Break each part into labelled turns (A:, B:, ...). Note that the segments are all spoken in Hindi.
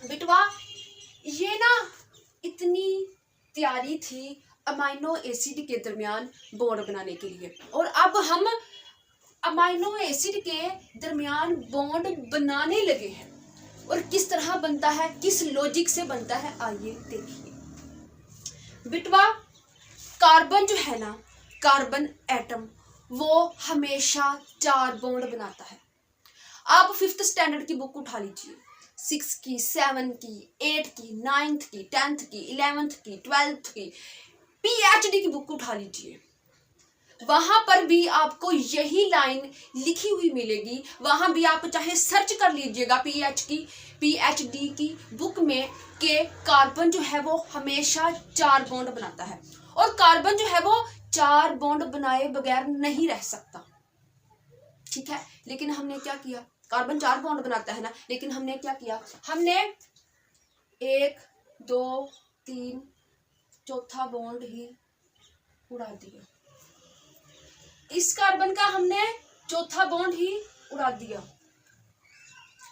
A: बिटवा ये ना इतनी तैयारी थी अमाइनो एसिड के दरमियान बॉन्ड बनाने के लिए, और अब हम अमाइनो एसिड के दरमियान बॉन्ड बनाने लगे हैं। और किस तरह बनता है, किस लॉजिक से बनता है, आइए देखिए। बिटवा कार्बन जो है ना, कार्बन एटम, वो हमेशा 4 बॉन्ड बनाता है। आप 5th स्टैंडर्ड की बुक उठा लीजिए, 6 की, 7 की, 8 की, 9th की, 10th की, 11th की, 12th की, PhD की बुक उठा लीजिए, वहां पर भी आपको यही लाइन लिखी हुई मिलेगी। वहां भी आप चाहे सर्च कर लीजिएगा PhD की बुक में कि कार्बन जो है वो हमेशा 4 बॉन्ड बनाता है, और कार्बन जो है वो 4 बॉन्ड बनाए बगैर नहीं रह सकता। ठीक है, लेकिन हमने क्या किया, कार्बन 4 बॉन्ड बनाता है ना, लेकिन हमने क्या किया, हमने 1 2 3 चौथा बॉन्ड ही उड़ा दिया। इस कार्बन का हमने चौथा बॉन्ड ही उड़ा दिया।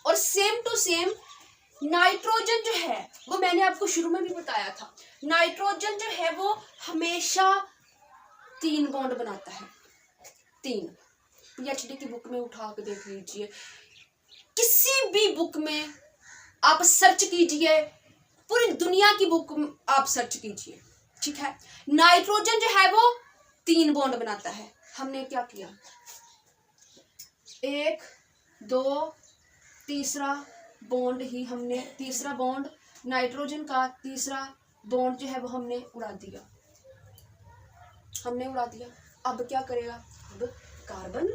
A: और सेम टू सेम नाइट्रोजन जो है वो मैंने आपको शुरू में भी बताया था, नाइट्रोजन जो है वो हमेशा 3 बॉन्ड बनाता है। 3 PhD की बुक में उठा के देख लीजिए, किसी भी बुक में आप सर्च कीजिए, पूरी दुनिया की बुक आप सर्च कीजिए। ठीक है, नाइट्रोजन जो है वो 3 बॉन्ड बनाता है। हमने क्या किया, 1 2 तीसरा बॉन्ड ही हमने, तीसरा बॉन्ड नाइट्रोजन का तीसरा बॉन्ड जो है वो हमने उड़ा दिया, हमने उड़ा दिया। अब क्या करेगा, अब कार्बन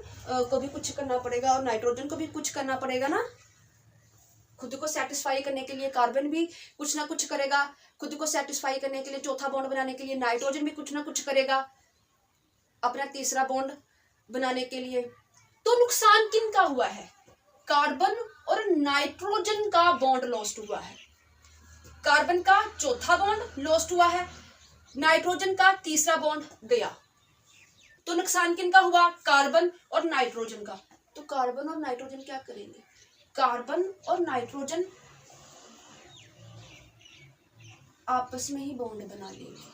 A: को भी कुछ करना पड़ेगा और नाइट्रोजन को भी कुछ करना पड़ेगा ना। खुद को सेटिस्फाई करने के लिए कार्बन भी कुछ ना कुछ करेगा, खुद को सेटिस्फाई करने के लिए चौथा बॉन्ड बनाने के लिए नाइट्रोजन भी कुछ ना कुछ करेगा अपना तीसरा बॉन्ड बनाने के लिए। तो नुकसान किन का हुआ है, कार्बन और नाइट्रोजन का बॉन्ड लॉस्ट हुआ है। कार्बन का चौथा बॉन्ड लॉस्ट हुआ है, नाइट्रोजन का तीसरा बॉन्ड गया। तो नुकसान किन का हुआ, कार्बन और नाइट्रोजन का। तो कार्बन और नाइट्रोजन क्या करेंगे, कार्बन और नाइट्रोजन आपस में ही बॉन्ड बना लेंगे।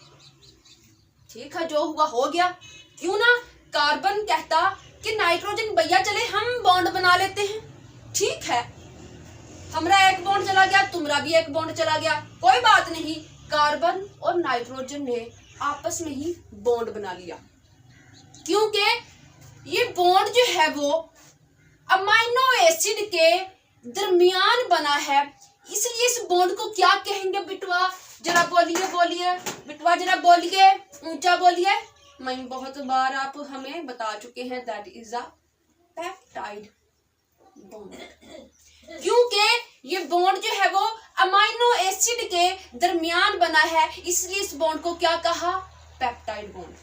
A: ठीक है, जो हुआ हो गया। क्यों ना कार्बन कहता कि नाइट्रोजन भैया चले हम बॉन्ड बना लेते हैं, ठीक है, हमारा एक बॉन्ड चला गया, तुम्हारा भी एक बॉन्ड चला गया, कोई बात नहीं। कार्बन और नाइट्रोजन ने आपस में ही बॉन्ड बना लिया, क्योंकि ये बॉन्ड जो है वो अमाइनो एसिड के दरमियान बना है। इसलिए इस बॉन्ड को क्या कहेंगे बिटवा, जरा बोलिए बोलिए बिटवा, जरा बोलिए, ऊंचा बोलिए। मैं बहुत बार आप हमें बता चुके हैं, that is a peptide bond, क्योंकि ये बॉन्ड जो है वो अमाइनो एसिड के दरमियान बना है, इसलिए इस बॉन्ड को क्या कहा, पेप्टाइड बॉन्ड।